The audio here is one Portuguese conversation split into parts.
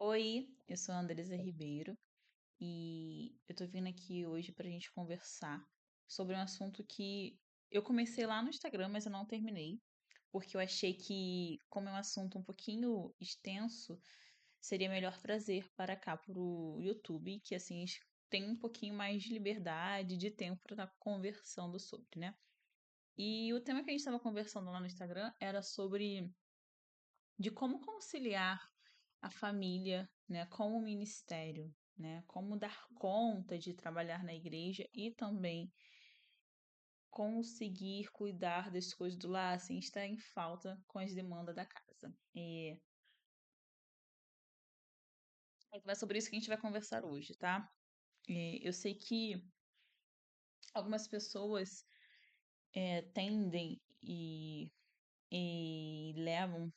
Oi, eu sou a Andresa Ribeiro e eu tô vindo aqui hoje pra gente conversar sobre um assunto que eu comecei lá no Instagram, mas eu não terminei, porque eu achei que, como é um assunto um pouquinho extenso, seria melhor trazer para cá pro YouTube, que assim a gente tem um pouquinho mais de liberdade, de tempo para estar conversando sobre, né? E o tema que a gente estava conversando lá no Instagram era sobre de como conciliar a família, né, com o ministério, né? Como dar conta de trabalhar na igreja e também conseguir cuidar das coisas do lar sem estar em falta com as demandas da casa. É sobre isso que a gente vai conversar hoje, tá? Eu sei que algumas pessoas tendem e levam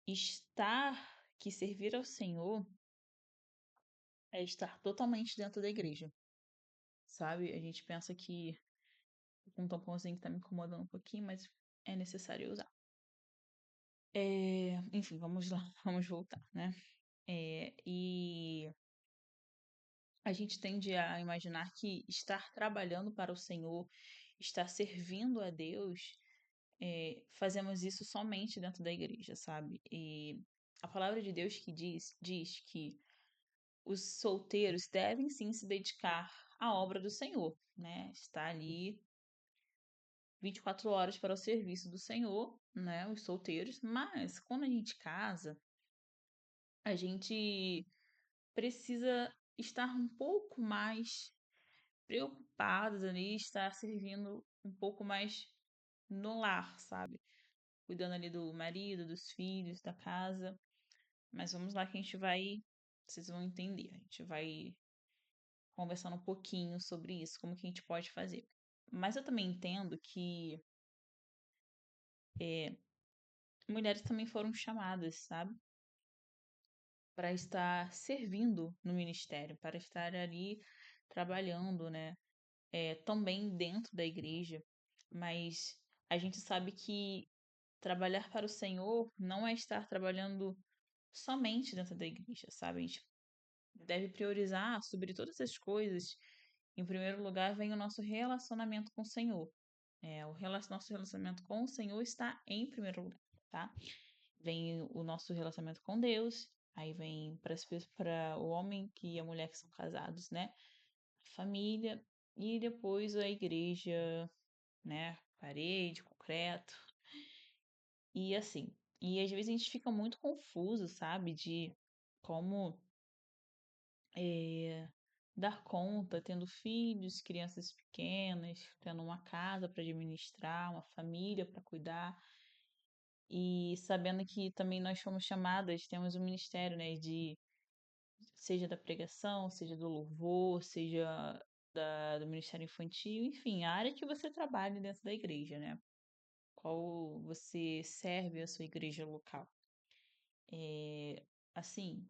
estar, que servir ao Senhor é estar totalmente dentro da igreja, sabe? A gente pensa que um tamponzinho que tá me incomodando um pouquinho, mas é necessário usar. Enfim, vamos lá, vamos voltar, né? E a gente tende a imaginar que estar trabalhando para o Senhor, estar servindo a Deus, fazemos isso somente dentro da igreja, sabe? E a palavra de Deus que diz que os solteiros devem sim se dedicar à obra do Senhor, né? Está ali 24 horas para o serviço do Senhor, né? Os solteiros, mas quando a gente casa, a gente precisa estar um pouco mais preocupados ali, estar servindo um pouco mais no lar, sabe? Cuidando ali do marido, dos filhos, da casa. Mas vamos lá que a gente vai, vocês vão entender. A gente vai conversando um pouquinho sobre isso, como que a gente pode fazer. Mas eu também entendo que é, mulheres também foram chamadas, sabe? Para estar servindo no ministério, para estar ali trabalhando, né? Também dentro da igreja, mas a gente sabe que trabalhar para o Senhor não é estar trabalhando somente dentro da igreja, sabe? A gente deve priorizar sobre todas as coisas. Em primeiro lugar, vem o nosso relacionamento com o Senhor. Nosso relacionamento com o Senhor está em primeiro lugar, tá? Vem o nosso relacionamento com Deus, aí vem para o homem e a mulher que são casados, né? A família, e depois a igreja, né? Parede, concreto, e assim. E às vezes a gente fica muito confuso, sabe? De como eh, dar conta, tendo filhos, crianças pequenas, tendo uma casa para administrar, uma família para cuidar. E sabendo que também nós fomos chamadas, temos um ministério, né, de seja da pregação, seja do louvor, seja do ministério infantil, enfim, a área que você trabalha dentro da igreja, né? Qual você serve a sua igreja local. É, assim,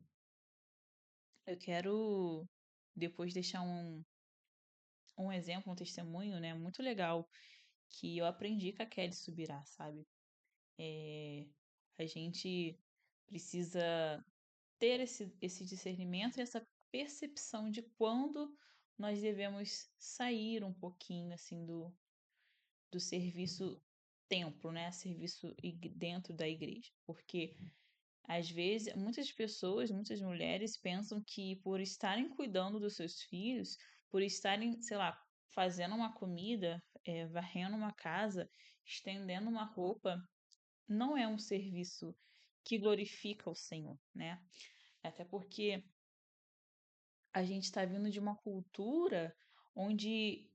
eu quero depois deixar um exemplo, um testemunho, né, muito legal que eu aprendi com a Kelly Subirá, sabe? É, a gente precisa ter esse discernimento e essa percepção de quando nós devemos sair um pouquinho assim do serviço templo, né? Serviço dentro da igreja. Porque às vezes muitas pessoas, muitas mulheres pensam que por estarem cuidando dos seus filhos, por estarem, sei lá, fazendo uma comida, varrendo uma casa, estendendo uma roupa, não é um serviço que glorifica o Senhor, né? Até porque a gente está vindo de uma cultura onde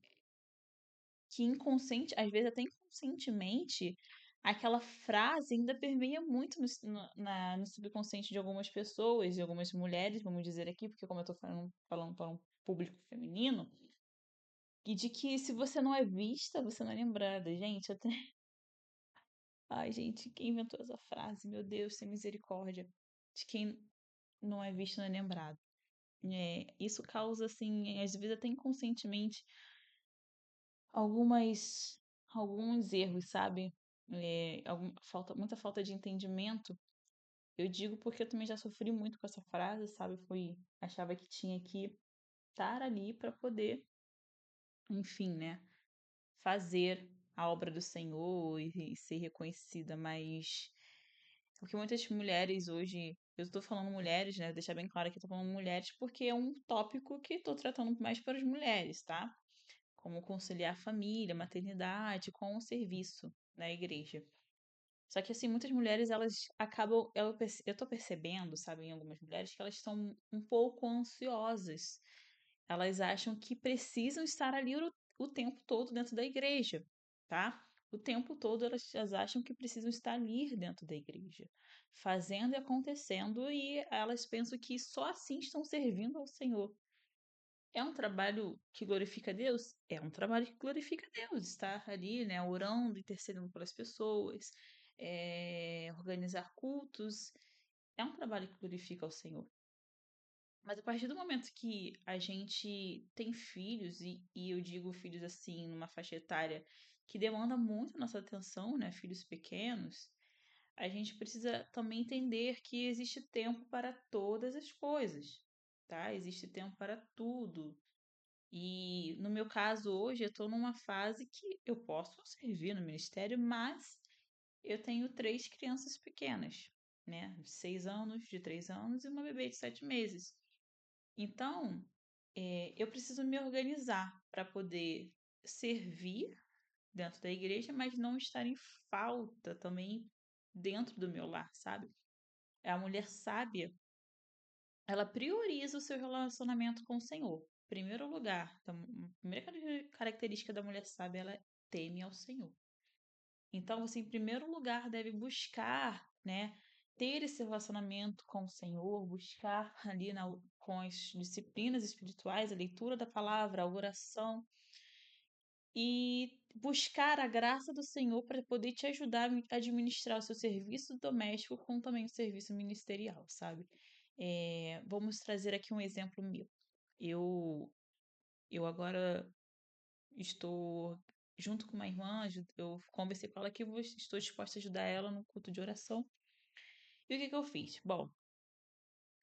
que inconsciente, às vezes até inconscientemente, aquela frase ainda permeia muito no subconsciente de algumas pessoas, de algumas mulheres, vamos dizer aqui, porque como eu estou falando para um público feminino, e de que se você não é vista, você não é lembrada. Gente, até. Ai, gente, quem inventou essa frase? Meu Deus, tem misericórdia. De quem não é visto, não é lembrado. Isso causa, assim, às vezes até inconscientemente, algumas, alguns erros, sabe? Muita falta de entendimento Eu digo porque eu também já sofri muito com essa frase, sabe? Achava que tinha que estar ali para poder, enfim, né, fazer a obra do Senhor e ser reconhecida, mas o que muitas mulheres hoje, eu estou falando mulheres, né, deixar bem claro que eu tô falando mulheres porque é um tópico que estou tratando mais para as mulheres, tá? Como conciliar família, maternidade com o serviço na igreja. Só que assim, muitas mulheres elas acabam, eu tô percebendo, sabe, em algumas mulheres que elas estão um pouco ansiosas. Elas acham que precisam estar ali o tempo todo dentro da igreja, tá? O tempo todo elas acham que precisam estar ali dentro da igreja, fazendo e acontecendo, e elas pensam que só assim estão servindo ao Senhor. É um trabalho que glorifica a Deus? É um trabalho que glorifica a Deus. Estar ali, né, orando, intercedendo pelas pessoas, organizar cultos. É um trabalho que glorifica ao Senhor. Mas a partir do momento que a gente tem filhos, e eu digo filhos assim, numa faixa etária que demanda muito nossa atenção, né, filhos pequenos, a gente precisa também entender que existe tempo para todas as coisas, tá? Existe tempo para tudo. E no meu caso hoje, eu estou numa fase que eu posso servir no ministério, mas eu tenho três crianças pequenas, né? De 6 anos, de 3 anos e uma bebê de 7 meses. Então, eu preciso me organizar para poder servir dentro da igreja, mas não estar em falta também dentro do meu lar, sabe? A mulher sábia, ela prioriza o seu relacionamento com o Senhor. Primeiro lugar, então, a primeira característica da mulher sábia, ela teme ao Senhor. Então, você, em primeiro lugar, deve buscar, né, ter esse relacionamento com o Senhor, buscar ali com as disciplinas espirituais, a leitura da palavra, a oração, e buscar a graça do Senhor para poder te ajudar a administrar o seu serviço doméstico com também o serviço ministerial, sabe? Vamos trazer aqui um exemplo meu. Eu, eu agora estou junto com uma irmã, eu conversei com ela que estou disposta a ajudar ela no culto de oração. E o que que eu fiz? Bom,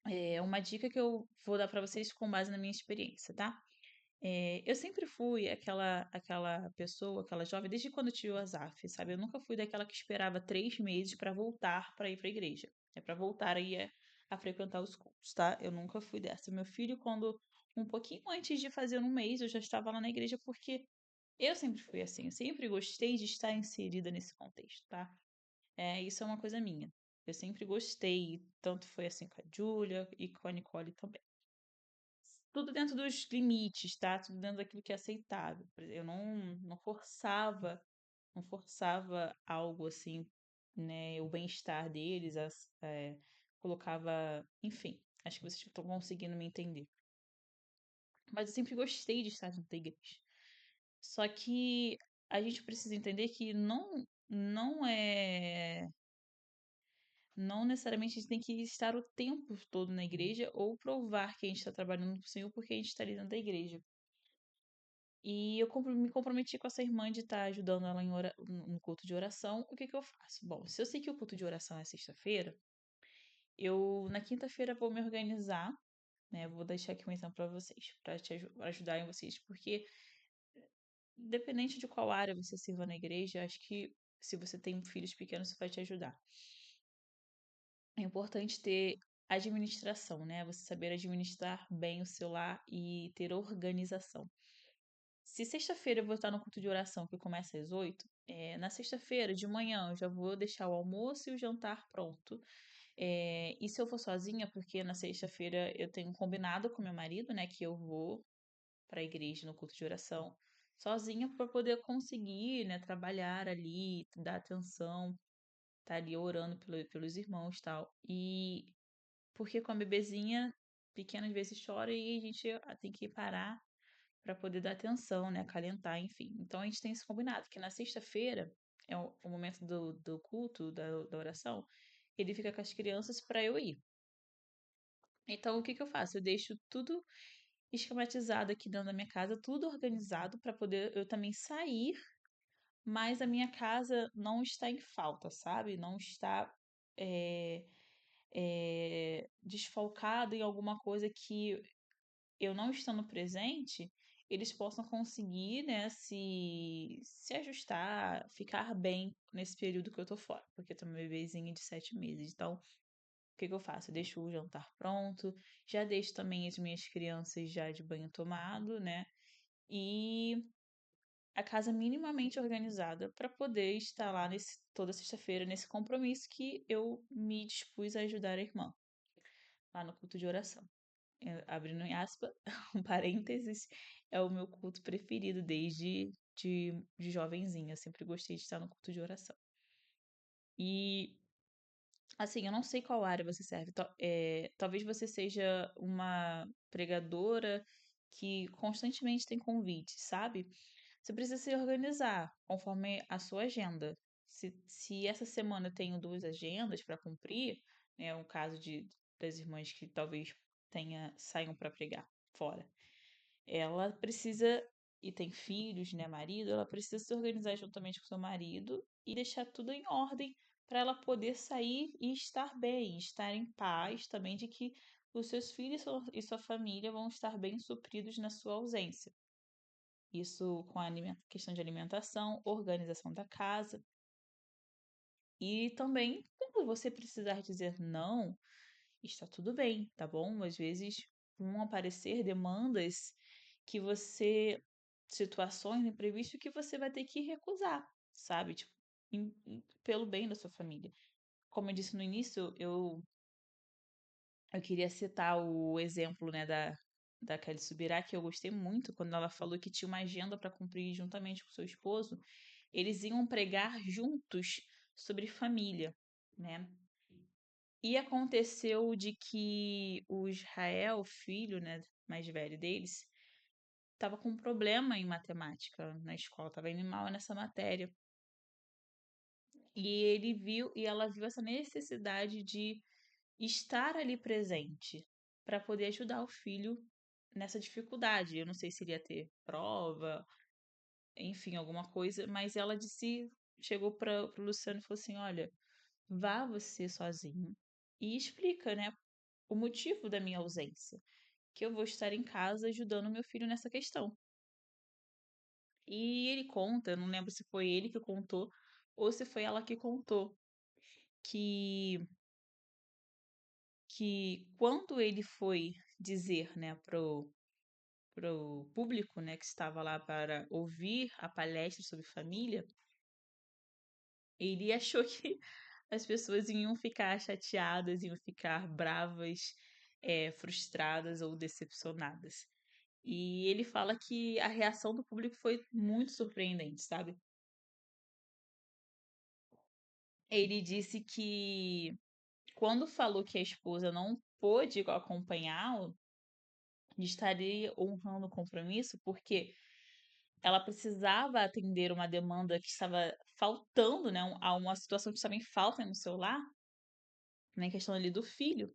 é uma dica que eu vou dar para vocês com base na minha experiência, tá? Eu sempre fui aquela pessoa, aquela jovem, desde quando eu tive o Azaf, sabe? Eu nunca fui daquela que esperava 3 meses para voltar para ir para a igreja. É para voltar aí a frequentar os cultos, tá? Eu nunca fui dessa. Meu filho, quando um pouquinho antes de fazer um mês, eu já estava lá na igreja porque eu sempre fui assim. Eu sempre gostei de estar inserida nesse contexto, tá? Isso é uma coisa minha. Eu sempre gostei, tanto foi assim com a Júlia e com a Nicole também. Tudo dentro dos limites, tá? Tudo dentro daquilo que é aceitável. Eu não forçava algo assim, né? O bem-estar deles, colocava, enfim. Acho que vocês estão conseguindo me entender. Mas eu sempre gostei de estar dentro da igreja. Só que a gente precisa entender que não necessariamente a gente tem que estar o tempo todo na igreja ou provar que a gente está trabalhando para o Senhor porque a gente está ali dentro da igreja. E eu me comprometi com essa irmã de estar ajudando ela no culto de oração. O que que eu faço? Bom, se eu sei que o culto de oração é sexta-feira, eu na quinta-feira vou me organizar, né? Vou deixar aqui um exemplo para vocês, para ajudar em vocês, porque independente de qual área você sirva na igreja, acho que se você tem filhos pequenos, isso vai te ajudar. É importante ter administração, né? Você saber administrar bem o seu lar e ter organização. Se sexta-feira eu vou estar no culto de oração que começa às 8, na sexta-feira de manhã eu já vou deixar o almoço e o jantar pronto. E se eu for sozinha, porque na sexta-feira eu tenho um combinado com meu marido, né, que eu vou para a igreja no culto de oração sozinha para poder conseguir, né, trabalhar ali, dar atenção, estar ali orando pelos irmãos e tal. E porque com a bebezinha pequena às vezes chora e a gente tem que parar para poder dar atenção, né, acalentar, enfim. Então a gente tem esse combinado, que na sexta-feira é o momento do culto, da oração, ele fica com as crianças para eu ir. Então o que que eu faço? Eu deixo tudo esquematizado aqui dentro da minha casa, tudo organizado para poder eu também sair, mas a minha casa não está em falta, sabe? Não está. é, desfalcado em alguma coisa que eu não estando presente, eles possam conseguir, né, se ajustar, ficar bem nesse período que eu tô fora, porque eu tenho uma bebezinha de 7 meses. Então, o que que eu faço? Eu deixo o jantar pronto, já deixo também as minhas crianças já de banho tomado, né? E a casa minimamente organizada para poder estar lá toda sexta-feira nesse compromisso que eu me dispus a ajudar a irmã, lá no culto de oração. Abrindo em aspas, um parênteses, é o meu culto preferido de jovenzinha. Eu sempre gostei de estar no culto de oração. E, assim, eu não sei qual área você serve. Talvez você seja uma pregadora que constantemente tem convite, sabe? Você precisa se organizar conforme a sua agenda. Se essa semana eu tenho 2 agendas para cumprir, né, um caso das irmãs que talvez saiam para pregar fora, ela precisa, e tem filhos, né, marido, ela precisa se organizar juntamente com seu marido e deixar tudo em ordem para ela poder sair e estar bem, estar em paz também de que os seus filhos e sua família vão estar bem supridos na sua ausência. Isso com a questão de alimentação, organização da casa. E também, quando você precisar dizer não, está tudo bem, tá bom? Às vezes vão aparecer demandas que você, situações imprevistas que você vai ter que recusar, sabe? Tipo, pelo bem da sua família. Como eu disse no início, eu queria citar o exemplo, né, da Kelly Subirá, que eu gostei muito quando ela falou que tinha uma agenda para cumprir juntamente com seu esposo. Eles iam pregar juntos sobre família, né? E aconteceu de que o Israel, filho, né, mais velho deles, estava com um problema em matemática na escola, estava indo mal nessa matéria. E ela viu essa necessidade de estar ali presente para poder ajudar o filho nessa dificuldade. Eu não sei se iria ter prova, enfim, alguma coisa, mas ela chegou para o Luciano e falou assim: olha, vá você sozinho e explica, né, o motivo da minha ausência, que eu vou estar em casa ajudando meu filho nessa questão. E ele conta, eu não lembro se foi ele que contou ou se foi ela que contou, que quando ele foi dizer, né, pro público, né, que estava lá para ouvir a palestra sobre família, ele achou que as pessoas iam ficar chateadas, iam ficar bravas, frustradas ou decepcionadas. E ele fala que a reação do público foi muito surpreendente, sabe? Ele disse que quando falou que a esposa não pôde acompanhá-lo, estaria honrando o compromisso, porque ela precisava atender uma demanda que estava faltando, né? A uma situação que estava em falta no seu lar, na questão ali do filho.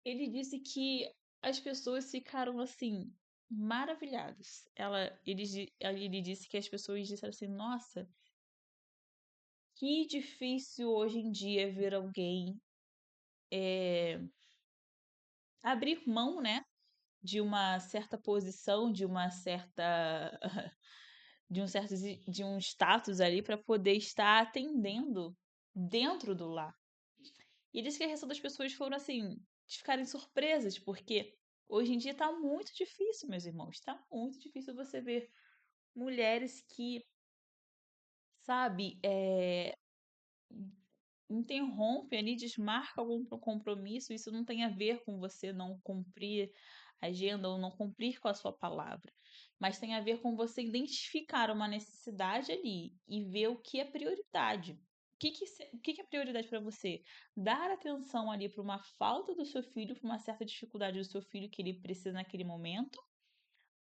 Ele disse que as pessoas ficaram assim maravilhadas. Ele disse que as pessoas disseram assim: Nossa, que difícil hoje em dia ver alguém abrir mão, né, de uma certa posição, de uma certa de um status ali para poder estar atendendo dentro do lar. E diz que a reação das pessoas foram assim, de ficarem surpresas, porque hoje em dia tá muito difícil, meus irmãos, tá muito difícil você ver mulheres que, sabe, interrompe ali, desmarca algum compromisso, isso não tem a ver com você não cumprir a agenda ou não cumprir com a sua palavra, mas tem a ver com você identificar uma necessidade ali e ver o que é prioridade. O que é prioridade para você? Dar atenção ali para uma falta do seu filho, para uma certa dificuldade do seu filho que ele precisa naquele momento,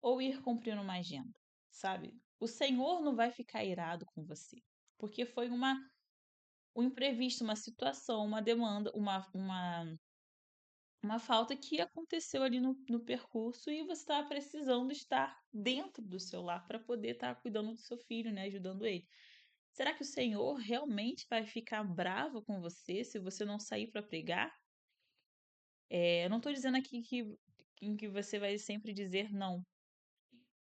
ou ir cumprir uma agenda, sabe? O Senhor não vai ficar irado com você, porque foi um imprevisto, uma situação, uma demanda, uma falta que aconteceu ali no percurso e você estava precisando estar dentro do seu lar para poder estar cuidando do seu filho, né, ajudando ele. Será que o Senhor realmente vai ficar bravo com você se você não sair para pregar? Eu não estou dizendo aqui que você vai sempre dizer não.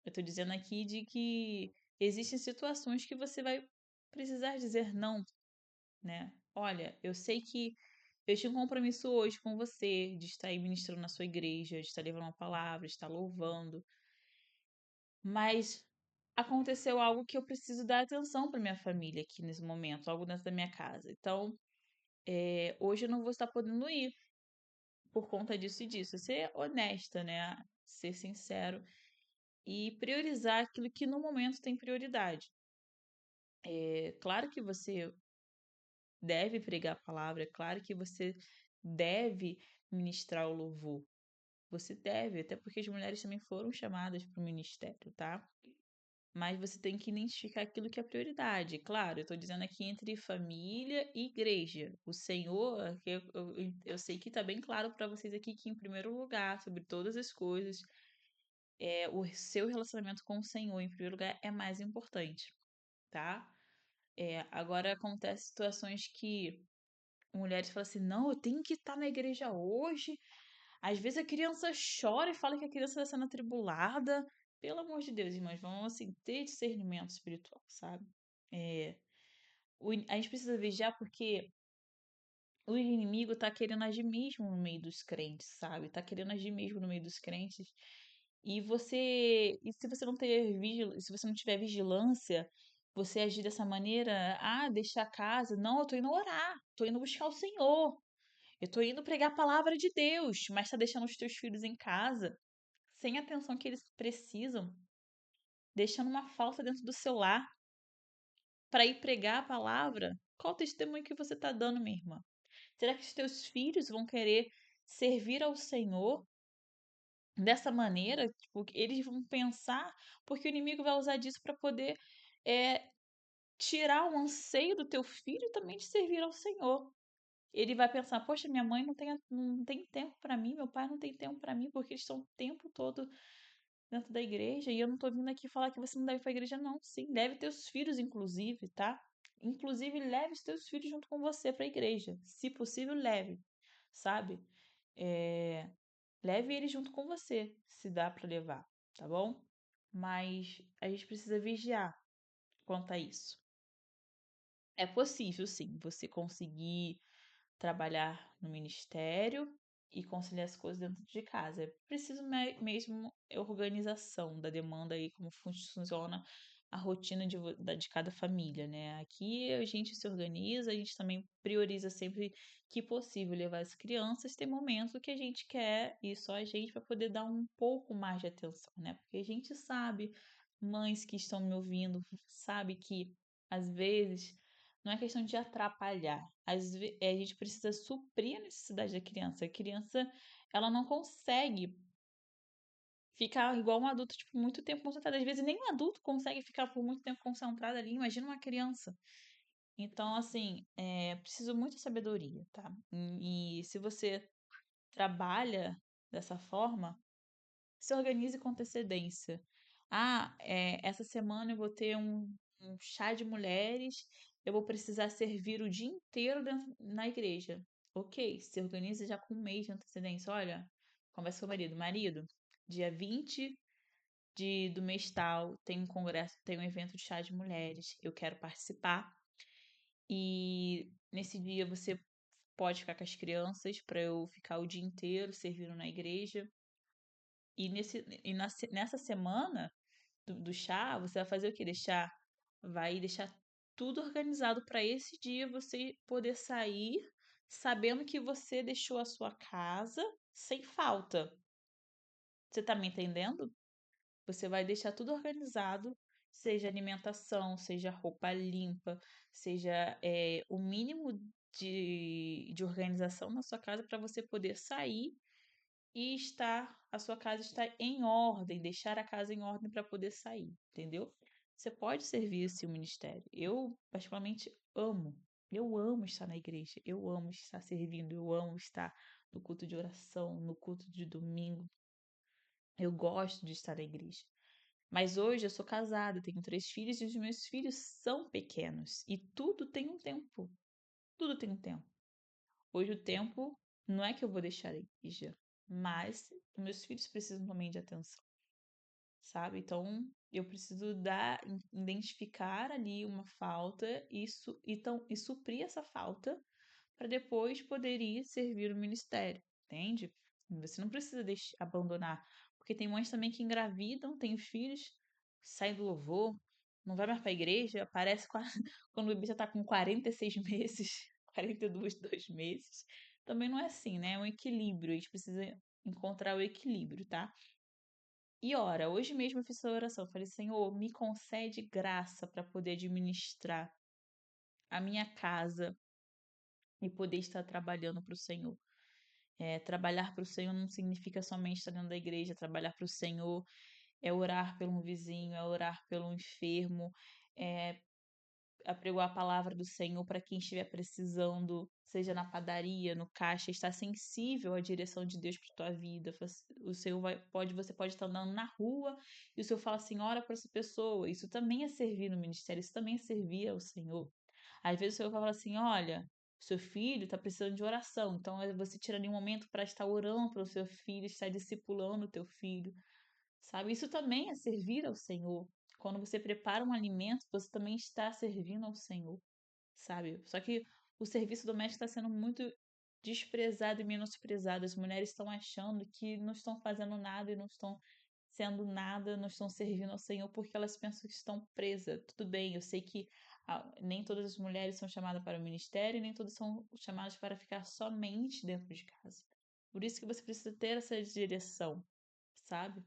Eu estou dizendo aqui de que existem situações que você vai precisar dizer não, né? Olha, eu sei que eu tinha um compromisso hoje com você de estar aí ministrando na sua igreja, de estar levando uma palavra, de estar louvando, mas aconteceu algo que eu preciso dar atenção para minha família aqui nesse momento, algo dentro da minha casa. Então, hoje eu não vou estar podendo ir por conta disso e disso. Ser honesta, né? Ser sincero e priorizar aquilo que no momento tem prioridade. É claro que você deve pregar a palavra, é claro que você deve ministrar o louvor. Você deve, até porque as mulheres também foram chamadas para o ministério, tá? Mas você tem que identificar aquilo que é prioridade. Claro, eu estou dizendo aqui entre família e igreja. O Senhor, que eu sei que está bem claro para vocês aqui que, em primeiro lugar, sobre todas as coisas, o seu relacionamento com o Senhor, em primeiro lugar, é mais importante, tá? Agora, acontecem situações que mulheres falam assim: não, eu tenho que estar na igreja hoje. Às vezes a criança chora e fala que a criança está sendo atribulada. Pelo amor de Deus, irmãs, vamos assim, ter discernimento espiritual, sabe? É, a gente precisa vigiar porque o inimigo tá querendo agir mesmo no meio dos crentes, sabe? Tá querendo agir mesmo no meio dos crentes. E se você não ter se você não tiver vigilância, você agir dessa maneira, deixar a casa, não, eu tô indo orar, tô indo buscar o Senhor. Eu tô indo pregar a palavra de Deus, mas tá deixando os teus filhos em casa, sem a atenção que eles precisam, deixando uma falta dentro do seu lar para ir pregar a palavra. Qual o testemunho que você tá dando, minha irmã? Será que os teus filhos vão querer servir ao Senhor dessa maneira? Tipo, eles vão pensar, porque o inimigo vai usar disso para poder é, tirar o anseio do teu filho também de servir ao Senhor. Ele vai pensar, poxa, minha mãe não tem tempo para mim, meu pai não tem tempo para mim, porque eles estão o tempo todo dentro da igreja e eu não tô vindo aqui falar que você não deve ir pra igreja, não. Sim, leve teus filhos, inclusive, tá? Inclusive, leve os teus filhos junto com você pra igreja. Se possível, leve, sabe? É, leve eles junto com você, se dá pra levar, tá bom? Mas a gente precisa vigiar quanto a isso. É possível, sim, você conseguir trabalhar no ministério e conciliar as coisas dentro de casa. É preciso mesmo organização da demanda aí, como funciona a rotina de cada família, né? Aqui a gente se organiza, a gente também prioriza sempre que possível levar as crianças. Tem momentos que a gente quer ir só a gente para poder dar um pouco mais de atenção, né? Porque a gente sabe, mães que estão me ouvindo, sabe que às vezes não é questão de atrapalhar. A gente precisa suprir a necessidade da criança. A criança, ela não consegue ficar igual um adulto, tipo, muito tempo concentrado. Às vezes nem um adulto consegue ficar por muito tempo concentrado ali. Imagina uma criança. Então, assim, preciso muita sabedoria, tá? E se você trabalha dessa forma, se organize com antecedência. Essa semana eu vou ter um chá de mulheres, eu vou precisar servir o dia inteiro na igreja. Ok, se organize já com um mês de antecedência. Olha, conversa com o marido. Marido, dia 20 do mês tal, tem um congresso, tem um evento de chá de mulheres, eu quero participar. E nesse dia você pode ficar com as crianças para eu ficar o dia inteiro servindo na igreja. Nessa semana do chá, você vai fazer o quê? Vai deixar tudo organizado para esse dia você poder sair sabendo que você deixou a sua casa sem falta. Você tá me entendendo? Você vai deixar tudo organizado, seja alimentação, seja roupa limpa, seja o mínimo de organização na sua casa para você poder sair e a sua casa está em ordem, deixar a casa em ordem para poder sair, entendeu? Você pode servir esse ministério. Eu, particularmente, amo. Eu amo estar na igreja, eu amo estar servindo, eu amo estar no culto de oração, no culto de domingo. Eu gosto de estar na igreja. Mas hoje eu sou casada, tenho 3 filhos e os meus filhos são pequenos. E tudo tem um tempo. Tudo tem um tempo. Hoje o tempo Não é que eu vou deixar a igreja, mas meus filhos precisam também de atenção, sabe? Então, eu preciso identificar ali uma falta e suprir essa falta para depois poder ir servir o ministério, entende? Você não precisa abandonar, porque tem mães também que engravidam, têm os filhos, saem do louvor, não vai mais para a igreja, aparece quando o bebê já está com 46 meses, 42, 2 meses. Também não é assim, né? É um equilíbrio, a gente precisa encontrar o equilíbrio, tá? E ora, hoje mesmo eu fiz essa oração, eu falei, Senhor, me concede graça para poder administrar a minha casa e poder estar trabalhando para o Senhor. Trabalhar para o Senhor não significa somente estar dentro da igreja. Trabalhar para o Senhor é orar pelo vizinho, é orar pelo enfermo, é apregoar a palavra do Senhor para quem estiver precisando, seja na padaria, no caixa, estar sensível à direção de Deus para tua vida. O Senhor você pode estar andando na rua e o Senhor fala assim, ora para essa pessoa. Isso também é servir no ministério, isso também é servir ao Senhor. Às vezes o Senhor fala assim, olha, seu filho está precisando de oração, então você tira ali um momento para estar orando para o seu filho, estar discipulando o teu filho, sabe? Isso também é servir ao Senhor. Quando você prepara um alimento, você também está servindo ao Senhor, sabe? Só que o serviço doméstico está sendo muito desprezado e menosprezado. As mulheres estão achando que não estão fazendo nada e não estão sendo nada, não estão servindo ao Senhor porque elas pensam que estão presas. Tudo bem, eu sei que nem todas as mulheres são chamadas para o ministério e nem todas são chamadas para ficar somente dentro de casa. Por isso que você precisa ter essa direção, sabe?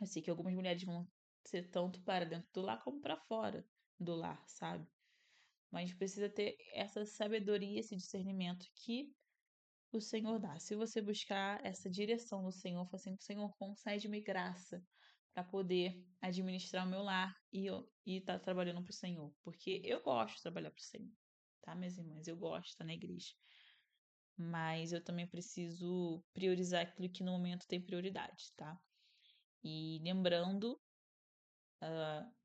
Eu sei que algumas mulheres vão ser tanto para dentro do lar como para fora do lar, sabe? Mas precisa ter essa sabedoria, esse discernimento que o Senhor dá. Se você buscar essa direção do Senhor, fala assim, Senhor, concede-me graça para poder administrar o meu lar e estar trabalhando para o Senhor. Porque eu gosto de trabalhar para o Senhor, tá, minhas irmãs? Eu gosto de estar na igreja. Mas eu também preciso priorizar aquilo que no momento tem prioridade, tá? E lembrando,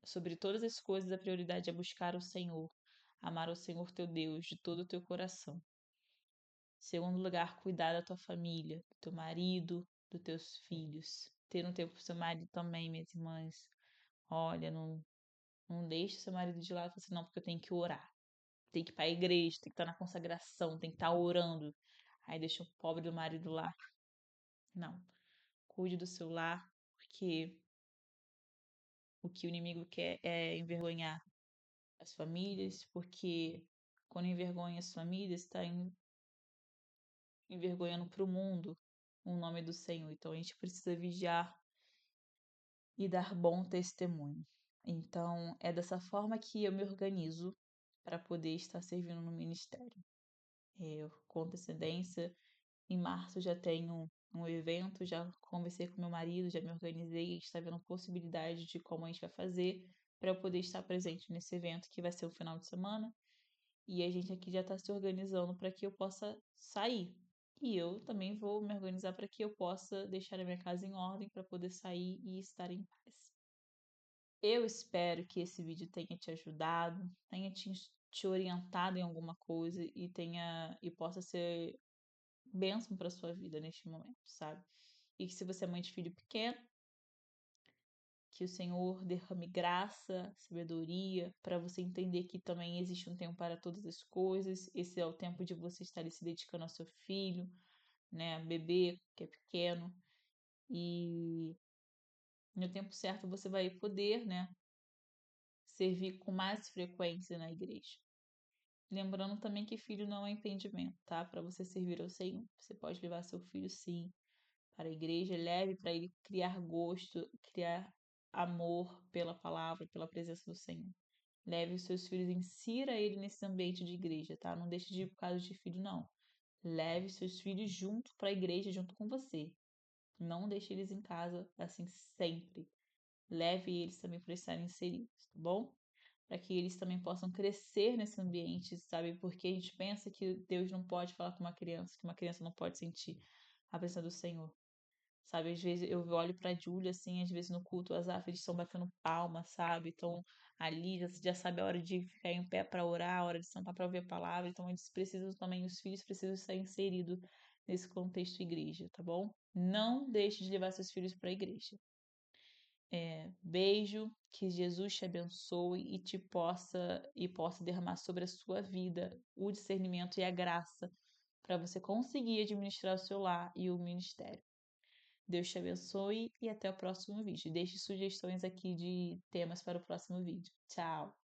sobre todas as coisas, a prioridade é buscar o Senhor, amar o Senhor teu Deus de todo o teu coração. Segundo lugar, cuidar da tua família, do teu marido, dos teus filhos. Ter um tempo pro seu marido também, minhas irmãs. Olha, não deixe seu marido de lado e fala assim, não, porque eu tenho que orar. Tem que ir para a igreja, tem que estar na consagração, tem que estar orando. Aí deixa o pobre do marido lá. Não. Cuide do seu lar, porque o que o inimigo quer é envergonhar as famílias, porque quando envergonha as famílias, está envergonhando para o mundo o nome do Senhor. Então a gente precisa vigiar e dar bom testemunho. Então é dessa forma que eu me organizo para poder estar servindo no ministério. Com antecedência, em março já tenho um evento, já conversei com meu marido, já me organizei, a gente está vendo possibilidade de como a gente vai fazer para eu poder estar presente nesse evento que vai ser o final de semana. E a gente aqui já está se organizando para que eu possa sair. E eu também vou me organizar para que eu possa deixar a minha casa em ordem para poder sair e estar em paz. Eu espero que esse vídeo tenha te ajudado, tenha te orientado em alguma coisa e possa ser bênção para sua vida neste momento, sabe? E que se você é mãe de filho pequeno, que o Senhor derrame graça, sabedoria, para você entender que também existe um tempo para todas as coisas. Esse é o tempo de você estar se dedicando ao seu filho, né, bebê que é pequeno, e no tempo certo você vai poder, né, servir com mais frequência na igreja. Lembrando também que filho não é impedimento, tá? Para você servir ao Senhor. Você pode levar seu filho, sim, para a igreja, leve para ele criar gosto, criar amor pela palavra, pela presença do Senhor. Leve os seus filhos, insira ele nesse ambiente de igreja, tá? Não deixe de ir por causa de filho, não. Leve seus filhos junto para a igreja, junto com você. Não deixe eles em casa assim sempre. Leve eles também para estarem inseridos, tá bom? Para que eles também possam crescer nesse ambiente, sabe? Porque a gente pensa que Deus não pode falar com uma criança, que uma criança não pode sentir a presença do Senhor. sabe? Às vezes eu olho pra Júlia, assim, às vezes no culto, as árvores estão batendo palma, sabe? Então, ali já sabe a hora de ficar em pé para orar, a hora de sentar para ouvir a palavra. Então, eles precisam também, os filhos precisam estar inseridos nesse contexto igreja, tá bom? Não deixe de levar seus filhos para a igreja. Beijo, que Jesus te abençoe e possa derramar sobre a sua vida o discernimento e a graça para você conseguir administrar o seu lar e o ministério. Deus te abençoe e até o próximo vídeo. Deixe sugestões aqui de temas para o próximo vídeo. Tchau!